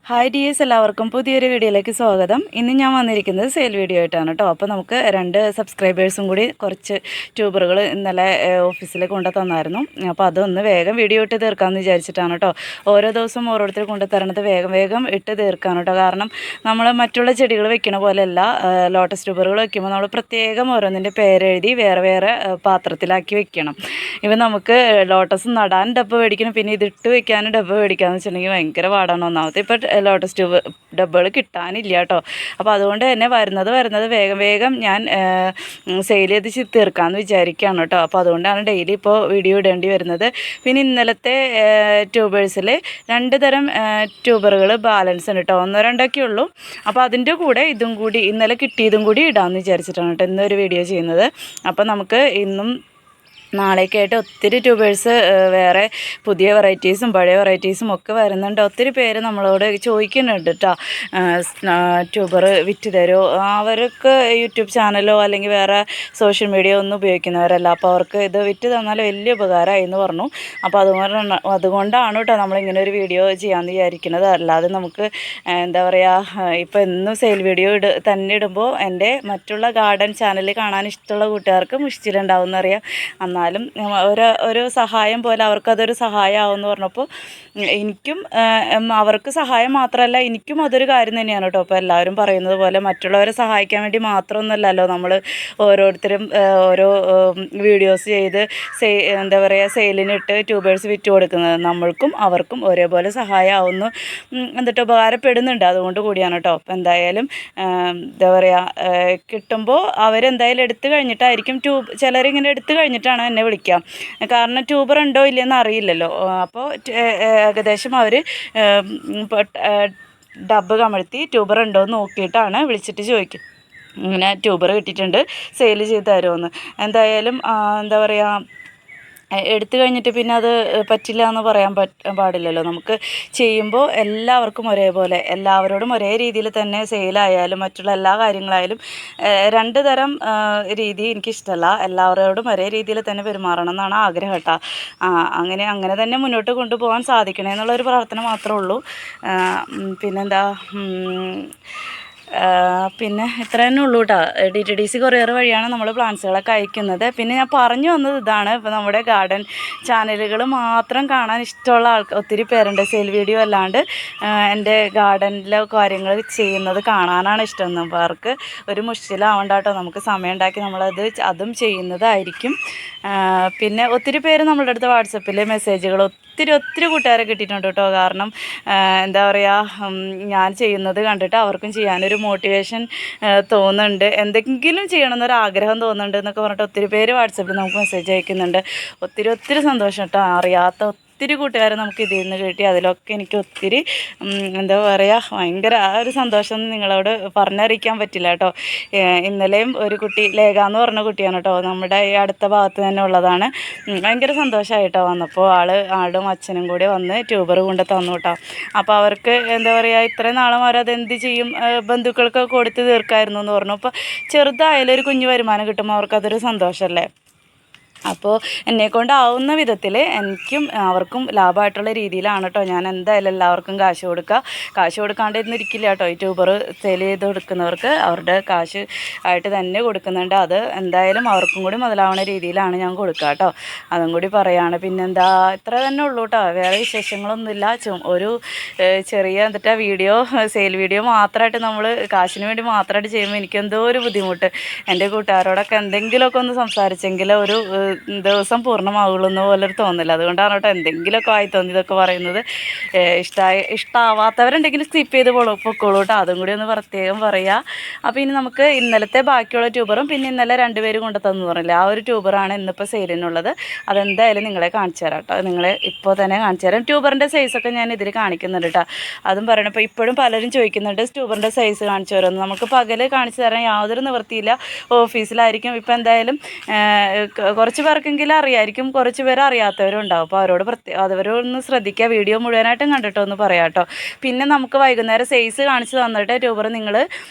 Hi dears, എല്ലാവർക്കും പുതിയൊരു വീഡിയോയിലേക്ക് സ്വാഗതം. ഇന്ന് ഞാൻ വന്നിരിക്കുന്നത് സെയിൽ വീഡിയോ ആയിട്ടാണ് കേട്ടോ. അപ്പോൾ നമുക്ക് 2 സബ്സ്ക്രൈബേഴ്സും കൂടി കുറച്ച് ട്യൂബറുകൾ ഇന്നലെ ഓഫീസിൽ കൊണ്ടു തന്നായിരുന്നു. അപ്പോൾ അതൊന്ന് വേഗം വീഡിയോ ഇട്ട് തീർക്കാമെന്ന് വിചാരിച്ചിട്ടാണ് കേട്ടോ. ഓരോ ദിവസം ഓരോരുത്തർ കൊണ്ടു തരണത് വേഗം ഇട്ട് തീർക്കാണ് കേട്ടോ. കാരണം നമ്മൾ മറ്റുള്ള ചെടികൾ വെക്കണ പോലെയല്ല, ലോട്ടസ് ട്യൂബറുകൾ വെക്കുമ്പോൾ നമ്മൾ പ്രത്യേകം ഓരോന്നിൻ്റെ പേരെഴുതി വേറെ പാത്രത്തിലാക്കി വെക്കണം. ഇവ നമുക്ക് ലോട്ടസ് നടാൻ ഡബ്ബ മേടിക്കണം, പിന്നെ ഇതിട്ട് വെക്കാനും ഡബ്ബ മേടിക്കാമെന്ന് വെച്ചിട്ടുണ്ടെങ്കിൽ ഭയങ്കര പാടാണ്. ഒന്നാമത്തെ ഇപ്പോൾ ലോട്ടസ് ട്യൂബ് ഡബ്ബുകൾ കിട്ടാനില്ല കേട്ടോ. അപ്പോൾ അതുകൊണ്ട് തന്നെ വരുന്നത് വേഗം ഞാൻ സെയിൽ ചെയ്ത് തീർക്കാമെന്ന് വിചാരിക്കുകയാണ് കേട്ടോ. അപ്പോൾ അതുകൊണ്ടാണ് ഡെയിലി ഇപ്പോൾ വീഡിയോ ഇടേണ്ടി വരുന്നത്. പിന്നെ ഇന്നലത്തെ ട്യൂബേഴ്സിൽ 2 തരം ട്യൂബറുകൾ ബാലൻസ് ഉണ്ട് കേട്ടോ. 1-2 ഉള്ളൂ. അപ്പോൾ അതിൻ്റെ കൂടെ ഇതും കൂടി ഇന്നലെ കിട്ടിയതും കൂടി ഇടാമെന്ന് വിചാരിച്ചിട്ടാണ് കേട്ടോ ഇന്നൊരു വീഡിയോ ചെയ്യുന്നത്. അപ്പോൾ നമുക്ക് ഇന്നും നാളേക്കായിട്ട് ഒത്തിരി ട്യൂബേഴ്സ് വേറെ പുതിയ വെറൈറ്റീസും പഴയ വെറൈറ്റീസും ഒക്കെ വരുന്നുണ്ട്. ഒത്തിരി പേര് നമ്മളോട് ചോദിക്കുന്നുണ്ട് കേട്ടോ, ട്യൂബർ വിറ്റ് തരുമോ. അവർക്ക് യൂട്യൂബ് ചാനലോ അല്ലെങ്കിൽ വേറെ സോഷ്യൽ മീഡിയ ഒന്നും ഉപയോഗിക്കുന്നവരല്ല. അപ്പോൾ അവർക്ക് ഇത് വിറ്റ് തന്നാൽ വലിയ ഉപകാരമായി എന്ന് പറഞ്ഞു. അപ്പോൾ അതുകൊണ്ടാണ് കേട്ടോ നമ്മളിങ്ങനെ ഒരു വീഡിയോ ചെയ്യാമെന്ന് വിചാരിക്കുന്നത്. അല്ലാതെ നമുക്ക് എന്താ പറയുക, ഇപ്പോൾ എന്നും സെയിൽ വീഡിയോ തന്നെ ഇടുമ്പോൾ എൻ്റെ മറ്റുള്ള ഗാർഡൻ ചാനൽ കാണാൻ ഇഷ്ടമുള്ള കൂട്ടുകാർക്ക് മുഷിച്ചിലുണ്ടാവും എന്നറിയാം. എന്നാലും ഒരു സഹായം പോലെ അവർക്കതൊരു സഹായമാവുമെന്ന് പറഞ്ഞപ്പോൾ എനിക്കും അവർക്ക് സഹായം മാത്രമല്ല എനിക്കും അതൊരു കാര്യം തന്നെയാണ് കേട്ടോ. അപ്പോൾ എല്ലാവരും പറയുന്നത് പോലെ മറ്റുള്ളവരെ സഹായിക്കാൻ വേണ്ടി മാത്രമൊന്നുമല്ലല്ലോ നമ്മൾ ഓരോരുത്തരും ഓരോ വീഡിയോസ് ചെയ്ത് എന്താ പറയുക സെയിലിനിട്ട് ട്യൂബേഴ്സ് വിറ്റ് കൊടുക്കുന്നത്. നമ്മൾക്കും അവർക്കും ഒരേപോലെ സഹായമാവുന്നു, എന്നിട്ട് ഉപകാരപ്പെടുന്നുണ്ട്. അതുകൊണ്ട് കൂടിയാണ് കേട്ടോ. അപ്പോൾ എന്തായാലും എന്താ പറയുക, കിട്ടുമ്പോൾ അവരെന്തായാലും എടുത്തു കഴിഞ്ഞിട്ടായിരിക്കും ചിലരിങ്ങനെ എടുത്തു കഴിഞ്ഞിട്ടാണ് എന്നെ വിളിക്കാം. കാരണം ട്യൂബർ ഉണ്ടോ ഇല്ലയെന്ന് അറിയില്ലല്ലോ. അപ്പോൾ ഏകദേശം അവർ ഡബ്ബ് കമഴ്ത്തി ട്യൂബർ ഉണ്ടോ എന്ന് നോക്കിയിട്ടാണ് വിളിച്ചിട്ട് ചോദിക്കും, ഇങ്ങനെ ട്യൂബർ കിട്ടിയിട്ടുണ്ട്, സെയിൽ ചെയ്ത് തരുമോയെന്ന്. എന്തായാലും എന്താ പറയുക, എടുത്തു കഴിഞ്ഞിട്ട് പിന്നെ അത് പറ്റില്ല എന്ന് പറയാൻ പാടില്ലല്ലോ. നമുക്ക് ചെയ്യുമ്പോൾ എല്ലാവർക്കും ഒരേപോലെ എല്ലാവരോടും ഒരേ രീതിയിൽ തന്നെ സെയിലായാലും മറ്റുള്ള എല്ലാ കാര്യങ്ങളായാലും 2 തരം രീതി എനിക്കിഷ്ടമല്ല. എല്ലാവരോടും ഒരേ രീതിയിൽ തന്നെ പെരുമാറണം എന്നാണ് ആഗ്രഹം കേട്ടോ. അങ്ങനെ തന്നെ മുന്നോട്ട് കൊണ്ടുപോകാൻ സാധിക്കണേ എന്നുള്ളൊരു പ്രാർത്ഥന മാത്രമേ ഉള്ളൂ. പിന്നെന്താ, പിന്നെ ഇത്ര തന്നെ ഉള്ളൂ കേട്ടോ. DTDC കൊറിയർ വഴിയാണ് നമ്മൾ പ്ലാന്റ്സുകളൊക്കെ അയക്കുന്നത്. പിന്നെ ഞാൻ പറഞ്ഞു വന്നത് ഇതാണ്, ഇപ്പോൾ നമ്മുടെ ഗാർഡൻ ചാനലുകൾ മാത്രം കാണാൻ ഇഷ്ടമുള്ള ഒത്തിരി പേരുണ്ട്. സെയിൽ വീഡിയോ അല്ലാണ്ട് എൻ്റെ ഗാർഡനിലെ കാര്യങ്ങൾ ചെയ്യുന്നത് കാണാനാണ് ഇഷ്ടം. അപ്പോൾ അവർക്ക് ഒരു മുഷിച്ചിലാവണ്ട കേട്ടോ. നമുക്ക് സമയം ഉണ്ടാക്കി അതും ചെയ്യുന്നതായിരിക്കും. പിന്നെ ഒത്തിരി പേര് നമ്മളുടെ അടുത്ത് വാട്സപ്പിൽ മെസ്സേജുകൾ ഒത്തിരി കൂട്ടുകാരെ കിട്ടിയിട്ടുണ്ട് കേട്ടോ. കാരണം എന്താ പറയുക, ഞാൻ ചെയ്യുന്നത് കണ്ടിട്ട് അവർക്കും ചെയ്യാനൊരു മോട്ടിവേഷൻ തോന്നുന്നുണ്ട്, എന്തെങ്കിലും ചെയ്യണമെന്നൊരാഗ്രഹം തോന്നുന്നുണ്ട് എന്നൊക്കെ പറഞ്ഞിട്ട് ഒത്തിരി പേര് വാട്സപ്പിൽ നമുക്ക് മെസ്സേജ് അയക്കുന്നുണ്ട്. ഒത്തിരി സന്തോഷം കേട്ടോ. അറിയാത്ത ഒത്തിരി കൂട്ടുകാരെ നമുക്ക് ഇതിൽ നിന്ന് കിട്ടി. അതിലൊക്കെ എനിക്ക് ഒത്തിരി എന്താ പറയുക, ഭയങ്കര ഒരു സന്തോഷം നിങ്ങളോട് പറഞ്ഞറിയിക്കാൻ പറ്റില്ല കേട്ടോ. ഇന്നലെയും ഒരു കുട്ടി, ലേഖ എന്ന് പറഞ്ഞ കുട്ടിയാണ് കേട്ടോ, നമ്മുടെ ഈ അടുത്ത ഭാഗത്ത് തന്നെ ഉള്ളതാണ്. ഭയങ്കര സന്തോഷമായിട്ടോ വന്നപ്പോൾ ആളും അച്ഛനും കൂടി വന്ന് ട്യൂബർ കൊണ്ട് തന്നു കേട്ടോ. അപ്പോൾ അവർക്ക് എന്താ പറയുക, ഇത്രയും നാളും അവരതെന്ത് ചെയ്യും, ബന്ധുക്കൾക്ക് കൊടുത്ത് തീർക്കായിരുന്നു എന്ന് പറഞ്ഞു. അപ്പോൾ ചെറുതായാലും ഒരു കുഞ്ഞു വരുമാനം കിട്ടുമ്പോൾ അവർക്കതൊരു സന്തോഷമല്ലേ. അപ്പോൾ എന്നെക്കൊണ്ടാവുന്ന വിധത്തിൽ എനിക്കും അവർക്കും ലാഭമായിട്ടുള്ള രീതിയിലാണ് കേട്ടോ ഞാൻ എന്തായാലും എല്ലാവർക്കും കാശ് കൊടുക്കാണ്ട് ഇരുന്നിരിക്കില്ല കേട്ടോ. ഈ ട്യൂബർ സെയിൽ ചെയ്ത് കൊടുക്കുന്നവർക്ക് അവരുടെ കാശ് ആയിട്ട് തന്നെ കൊടുക്കുന്നുണ്ട്. അത് എന്തായാലും അവർക്കും കൂടി മുതലാവുന്ന രീതിയിലാണ് ഞാൻ കൊടുക്കുക കേട്ടോ. അതും കൂടി പറയുകയാണ്. പിന്നെന്താ, ഇത്ര തന്നെ ഉള്ളൂ കേട്ടോ. വേറെ വിശേഷങ്ങളൊന്നുമില്ല. ഒരു ചെറിയ വീഡിയോ സെയിൽ വീഡിയോ മാത്രമായിട്ട് നമ്മൾ കാശിന് വേണ്ടി മാത്രമായിട്ട് ചെയ്യുമ്പോൾ എനിക്കെന്തോ ഒരു ബുദ്ധിമുട്ട്. എൻ്റെ കൂട്ടുകാരോടൊക്കെ എന്തെങ്കിലുമൊക്കെ ഒന്ന് സംസാരിച്ചെങ്കിൽ ഒരു ദിവസം പൂർണ്ണമാവുള്ളൂ എന്ന് പോലൊരു തോന്നില്ല. അതുകൊണ്ടാണ് കേട്ടോ എന്തെങ്കിലുമൊക്കെ ആയി തോന്നിയതൊക്കെ പറയുന്നത്. ഇഷ്ടമാവാത്തവരുണ്ടെങ്കിൽ സ്കിപ്പ് ചെയ്ത് പൊക്കോളൂ കേട്ടോ. അതും കൂടി ഒന്ന് പ്രത്യേകം പറയുക. അപ്പോൾ ഇനി നമുക്ക് ഇന്നലത്തെ ബാക്കിയുള്ള ട്യൂബറും പിന്നെ ഇന്നലെ 2 പേര് കൊണ്ടു തന്നു പറഞ്ഞില്ല, ആ ഒരു ട്യൂബറാണ് ഇന്നിപ്പോൾ സെയിലിനുള്ളത്. അതെന്തായാലും നിങ്ങളെ കാണിച്ചു തരാം കേട്ടോ. നിങ്ങളെ ഇപ്പോൾ തന്നെ കാണിച്ചു തരാം. ട്യൂബറിൻ്റെ സൈസൊക്കെ ഞാൻ ഇതിൽ കാണിക്കുന്നുണ്ട് കേട്ടോ. അതും പറയണം. ഇപ്പോൾ ഇപ്പോഴും പലരും ചോദിക്കുന്നുണ്ട് ട്യൂബറിൻ്റെ സൈസ് കാണിച്ചു തരുമെന്ന്. നമുക്ക് പകൽ കാണിച്ചു തരാൻ യാതൊരു നിവൃത്തിയില്ല, ഓഫീസിലായിരിക്കും. ഇപ്പോൾ എന്തായാലും കുറച്ച് പേർക്കെങ്കിലും അറിയായിരിക്കും, കുറച്ച് പേര് അറിയാത്തവരും ഉണ്ടാവും. അപ്പോൾ അവരൊന്ന് ശ്രദ്ധിക്കുക, വീഡിയോ മുഴുവനായിട്ടും കണ്ടിട്ടോ ഒന്ന് പറയാം കേട്ടോ. പിന്നെ നമുക്ക് വൈകുന്നേരം സൈസ് കാണിച്ച് തന്നിട്ട് ട്യൂബർ നിങ്ങൾ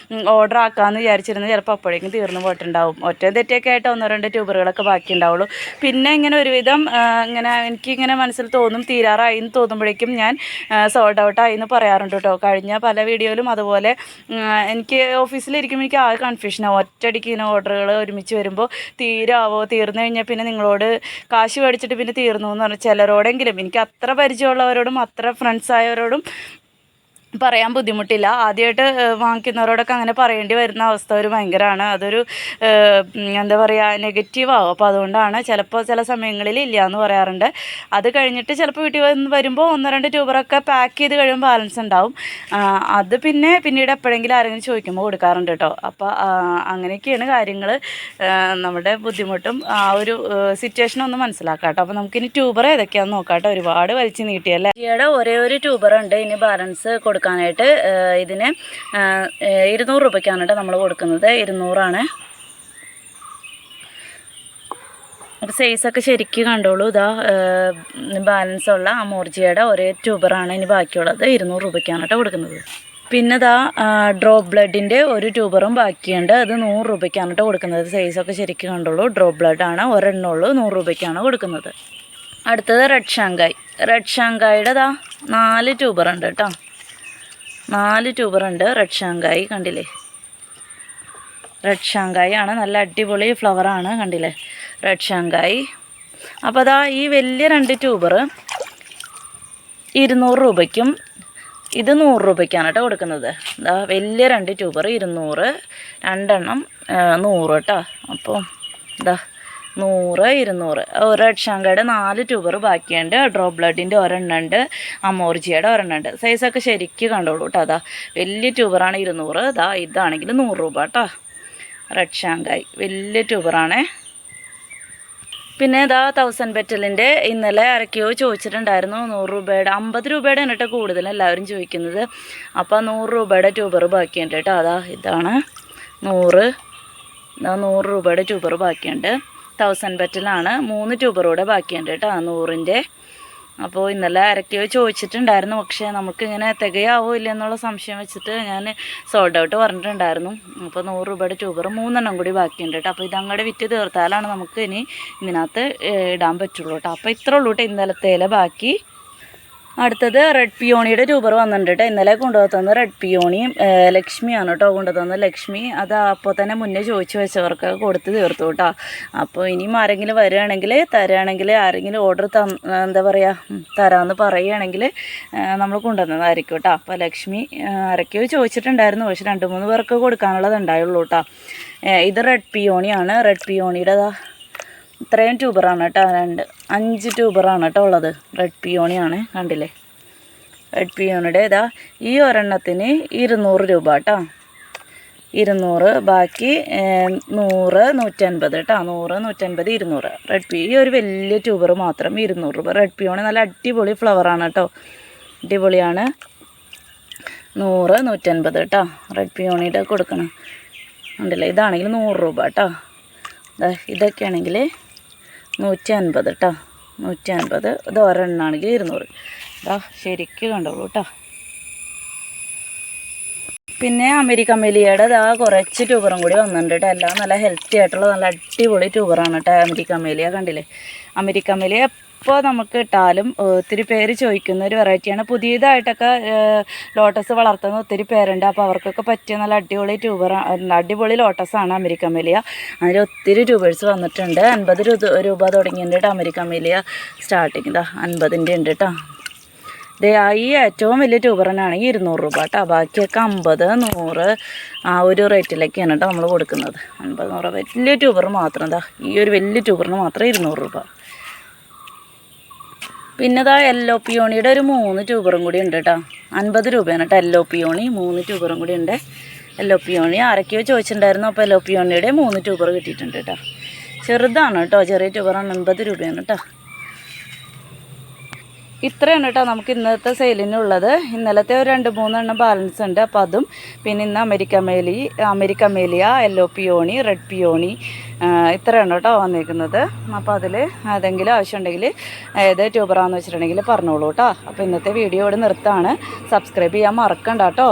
ഓർഡർ ആക്കാമെന്ന് വിചാരിച്ചിരുന്നത് ചിലപ്പോൾ അപ്പോഴേക്കും തീർന്നു പോയിട്ടുണ്ടാവും. ഒറ്റ തെറ്റൊക്കെ ആയിട്ട് 1-2 ട്യൂബറുകളൊക്കെ ബാക്കി ഉണ്ടാവുള്ളൂ. പിന്നെ ഇങ്ങനെ ഒരുവിധം ഇങ്ങനെ എനിക്കിങ്ങനെ മനസ്സിൽ തോന്നും തീരാറായി എന്ന് തോന്നുമ്പോഴേക്കും ഞാൻ സോൾഡ് ഔട്ടായി എന്ന് പറയാറുണ്ട് കേട്ടോ. കഴിഞ്ഞ പല വീഡിയോയിലും അതുപോലെ എനിക്ക് ഓഫീസിലിരിക്കുമ്പോൾ എനിക്ക് ആകെ കൺഫ്യൂഷനാവും. ഒറ്റയടിക്ക് ഇങ്ങനെ ഓർഡറുകൾ ഒരുമിച്ച് വരുമ്പോൾ തീർന്നു കഴിഞ്ഞാൽ പിന്നെ നിങ്ങളോട് കാശ് മേടിച്ചിട്ട് പിന്നെ തീർന്നു എന്ന് പറഞ്ഞാൽ ചിലരോടെങ്കിലും, എനിക്ക് അത്ര പരിചയമുള്ളവരോടും അത്ര ഫ്രണ്ട്സായവരോടും പറയാൻ ബുദ്ധിമുട്ടില്ല. ആദ്യമായിട്ട് വാങ്ങിക്കുന്നവരോടൊക്കെ അങ്ങനെ പറയേണ്ടി വരുന്ന അവസ്ഥ ഒരു ഭയങ്കരമാണ്. അതൊരു എന്താ പറയുക, നെഗറ്റീവാകും. അപ്പോൾ അതുകൊണ്ടാണ് ചിലപ്പോൾ ചില സമയങ്ങളിൽ ഇല്ല എന്ന് പറയാറുണ്ട്. അത് കഴിഞ്ഞിട്ട് ചിലപ്പോൾ വീട്ടിൽ വരുമ്പോൾ 1-2 ട്യൂബറൊക്കെ പാക്ക് ചെയ്ത് കഴിയുമ്പോൾ ബാലൻസ് ഉണ്ടാവും. അത് പിന്നീട് എപ്പോഴെങ്കിലും ആരെങ്കിലും ചോദിക്കുമ്പോൾ കൊടുക്കാറുണ്ട് കേട്ടോ. അപ്പോൾ അങ്ങനെയൊക്കെയാണ് കാര്യങ്ങൾ. നമ്മുടെ ബുദ്ധിമുട്ടും ആ ഒരു സിറ്റുവേഷനൊന്ന് മനസ്സിലാക്കാം കേട്ടോ. അപ്പോൾ നമുക്കിനി ട്യൂബർ ഏതൊക്കെയാണെന്ന് നോക്കാം കേട്ടോ. ഒരുപാട് വലിച്ച് നീട്ടിയല്ലേ. ഈയിടെ ഒരേ ഒരു ട്യൂബറുണ്ട് ഇനി ബാലൻസ് കൊടുക്കാനായിട്ട്. ഇതിന് 200 രൂപയ്ക്കാണ് കേട്ടോ നമ്മൾ കൊടുക്കുന്നത്. 200 സൈസൊക്കെ ശരിക്കും കണ്ടോളൂ. ഇതാ ബാലൻസ് ഉള്ള അമോർജിയുടെ ഒരേ ട്യൂബറാണ് ഇനി ബാക്കിയുള്ളത്. 200 രൂപയ്ക്കാണ് കേട്ടോ കൊടുക്കുന്നത്. പിന്നെ ഇതാ ഡ്രോപ്പ് ബ്ലഡിൻ്റെ ഒരു ട്യൂബറും ബാക്കിയുണ്ട്. അത് 100 രൂപയ്ക്കാണ് കേട്ടോ കൊടുക്കുന്നത്. സൈസൊക്കെ ശരിക്കും കണ്ടോളൂ. ഡ്രോപ്പ് ബ്ലഡാണ്, ഒരെണ്ണമുള്ളൂ, 100 രൂപയ്ക്കാണ് കൊടുക്കുന്നത്. അടുത്തത് റെഡ് ഷാങ്കായുടെ 4 ട്യൂബറുണ്ട് കേട്ടോ. 4 ട്യൂബറുണ്ട് റെഡ് ഷാങ്കായി. കണ്ടില്ലേ, റെഡ് ഷാങ്കായി ആണ്. നല്ല അടിപൊളി ഫ്ലവറാണ്, കണ്ടില്ലേ, റെഡ് ഷാങ്കായി. അപ്പോൾ അതാ ഈ വലിയ 2 ട്യൂബർ 200 രൂപയ്ക്കും ഇത് 100 രൂപയ്ക്കാണ് കേട്ടോ കൊടുക്കുന്നത്. ഇതാ വലിയ 2 ട്യൂബർ 200, 2 എണ്ണം 100 കേട്ടോ. അപ്പോൾ ഇതാ 100, 200. റെഡ് ഷാങ്കയുടെ 4 ട്യൂബർ ബാക്കിയുണ്ട്. ഡ്രോപ്പ് ബ്ലഡിൻ്റെ ഒരെണ്ണമുണ്ട്, അമോർജിയുടെ ഒരെണ്ണമുണ്ട്. സൈസൊക്കെ ശരിക്കും കണ്ടോളൂ കേട്ടോ. അതാ വലിയ ട്യൂബറാണ് 200. ഇതാണെങ്കിൽ 100 രൂപ കേട്ടോ. റെഡ് ഷാങ്കായി വലിയ ട്യൂബറാണ്. പിന്നെ 1000 പെറ്റലിൻ്റെ ഇന്നലെ ആരൊക്കെയോ ചോദിച്ചിട്ടുണ്ടായിരുന്നു 100 രൂപയുടെ, 50 രൂപയുടെ കേട്ടോ കൂടുതൽ എല്ലാവരും ചോദിക്കുന്നത്. അപ്പോൾ 100 രൂപയുടെ ട്യൂബർ ബാക്കിയുണ്ട് കേട്ടോ. ഇതാണ് 100 രൂപയുടെ ട്യൂബർ ബാക്കിയുണ്ട്. 1000 പെറ്റലാണ്. 3 ട്യൂബറൂടെ ബാക്കിയുണ്ട് കേട്ടോ 100-ൻ്റെ. അപ്പോൾ ഇന്നലെ ആരൊക്കെയോ ചോദിച്ചിട്ടുണ്ടായിരുന്നു. പക്ഷേ നമുക്കിങ്ങനെ തികയാവോ ഇല്ല എന്നുള്ള സംശയം വെച്ചിട്ട് ഞാൻ സോൾഡ് ഔട്ട് പറഞ്ഞിട്ടുണ്ടായിരുന്നു. അപ്പോൾ 100 രൂപയുടെ ട്യൂബർ 3 എണ്ണം കൂടി ബാക്കിയുണ്ട് കേട്ടോ. അപ്പോൾ ഇതങ്ങോട്ട് വിറ്റ് തീർത്താലാണ് നമുക്ക് ഇനി ഇതിനകത്ത് ഇടാൻ പറ്റുള്ളൂ കേട്ടോ. അപ്പോൾ ഇത്ര ഉള്ളൂ കേട്ടോ ഇന്നലത്തേലെ ബാക്കി. അടുത്തത് റെഡ് പിയോണിയുടെ ട്യൂബർ വന്നിട്ടുണ്ട് കേട്ടോ. ഇന്നലെ കൊണ്ടുതന്നത് റെഡ് പിയോണിയും ലക്ഷ്മിയാണ് കേട്ടോ കൊണ്ടുതന്നത്. ലക്ഷ്മി അത് അപ്പോൾ തന്നെ മുന്നേ ചോദിച്ചു വെച്ചവർക്ക് കൊടുത്ത് തീർത്തു കേട്ടോ. അപ്പോൾ ഇനിയും ആരെങ്കിലും തരുകയാണെങ്കിൽ ആരെങ്കിലും ഓർഡർ എന്താ പറയുക തരാമെന്ന് പറയുകയാണെങ്കിൽ നമ്മൾ കൊണ്ടുവന്നതായിരിക്കും കേട്ടോ. അപ്പോൾ ലക്ഷ്മി ആരൊക്കെയോ ചോദിച്ചിട്ടുണ്ടായിരുന്നു. പക്ഷെ 2-3 പേർക്ക് കൊടുക്കാനുള്ളത് ഉണ്ടായുള്ളൂ കേട്ടോ. ഇത് റെഡ് പിയോണിയാണ്. റെഡ് പിയോണിയുടെ ഇത്രയും ട്യൂബറാണ് കേട്ടോ. 5 ട്യൂബറാണ് കേട്ടോ ഉള്ളത്. റെഡ് പിയോണിയാണ്, കണ്ടില്ലേ. റെഡ് പിയോണിയുടെ ഈ ഒരെണ്ണത്തിന് 200 രൂപ കേട്ടോ. 200 ബാക്കി 100, 150 കേട്ടോ. 100, 150, 200. ഈ ഒരു വലിയ ട്യൂബർ മാത്രം 200 രൂപ. റെഡ് പിയോണി നല്ല അടിപൊളി ഫ്ലവറാണ് കേട്ടോ, അടിപൊളിയാണ്. 100, 150 കേട്ടോ. റെഡ് പിയോണിയുടെ കൊടുക്കണം, ഉണ്ടല്ലേ. ഇതാണെങ്കിൽ 100 രൂപ കേട്ടോ. ഇതൊക്കെ ആണെങ്കിൽ 150 കേട്ടോ. 150. ഇത് ഒരെണ്ണാണെങ്കിൽ 200. ശരിക്കും കണ്ടോളൂ കേട്ടോ. പിന്നെ അമേരിക്കൻ മെലിയയുടെ കുറച്ച് ട്യൂബറും കൂടി വന്നിട്ടുണ്ട് കേട്ടോ. എല്ലാം നല്ല ഹെൽത്തി ആയിട്ടുള്ള നല്ല അടിപൊളി ട്യൂബറാണ് കേട്ടോ അമേരിക്കൻ മെലിയ. കണ്ടില്ലേ, അമേരിക്കൻ മെലിയ എപ്പോൾ നമുക്ക് ഇട്ടാലും ഒത്തിരി പേര് ചോദിക്കുന്ന ഒരു വെറൈറ്റിയാണ്. പുതിയതായിട്ടൊക്കെ ലോട്ടസ് വളർത്തുന്ന ഒത്തിരി പേരുണ്ട്. അപ്പോൾ അവർക്കൊക്കെ പറ്റിയ നല്ല അടിപൊളി ലോട്ടസാണ് അമേരിക്കൻ മെലിയ. അതിൽ ഒത്തിരി ട്യൂബേഴ്സ് വന്നിട്ടുണ്ട്. 50 രൂപ തുടങ്ങിയിട്ടുണ്ട് കേട്ടോ അമേരിക്കൻ മെലിയ സ്റ്റാർട്ടിങ്. 50-ൻ്റെ ഉണ്ട് കേട്ടോ. ഈ ഏറ്റവും വലിയ ട്യൂബറിനാണെങ്കിൽ 200 രൂപ കേട്ടോ. ബാക്കിയൊക്കെ 50, 100 ആ ഒരു റേറ്റിലേക്കാണ് കേട്ടോ നമ്മൾ കൊടുക്കുന്നത്. 50, 100 വലിയ ട്യൂബർ മാത്രം. ഈ ഒരു വലിയ ട്യൂബറിന് മാത്രം 200 രൂപ. പിന്നെ യെല്ലോ പിയോണിയുടെ ഒരു 3 ട്യൂബറും കൂടി ഉണ്ട് കേട്ടോ. 50 രൂപയാണ് കേട്ടോ യെല്ലോ പിയോണി. 3 ട്യൂബറും കൂടി ഉണ്ട്. യെല്ലോ പിയോണി ആരൊക്കെയോ ചോദിച്ചിട്ടുണ്ടായിരുന്നു. അപ്പോൾ യെല്ലോ പിയോണിയുടെ 3 ട്യൂബർ കിട്ടിയിട്ടുണ്ട് കേട്ടോ. ചെറുതാണ് കേട്ടോ, ചെറിയ ട്യൂബറാണ്. 50 രൂപയാണ് കേട്ടോ. ഇത്രയാണ് കേട്ടോ നമുക്ക് ഇന്നത്തെ സെയിലിനുള്ളത്. ഇന്നലത്തെ ഒരു 2-3 എണ്ണം ബാലൻസ് ഉണ്ട്. അപ്പോൾ അതും പിന്നെ ഇന്ന് അമേരിക്ക മേലിയ, യെല്ലോ പിയോണി, റെഡ് പിയോണി ഇത്രയാണ് കേട്ടോ വന്നിരിക്കുന്നത്. അപ്പോൾ അതിൽ ഏതെങ്കിലും ആവശ്യമുണ്ടെങ്കിൽ ഏത് ട്യൂബറാണെന്ന് വെച്ചിട്ടുണ്ടെങ്കിൽ പറഞ്ഞോളൂ കേട്ടോ. അപ്പോൾ ഇന്നത്തെ വീഡിയോ ഇവിടെ നിർത്താണ്. സബ്സ്ക്രൈബ് ചെയ്യാൻ മറക്കണ്ട കേട്ടോ.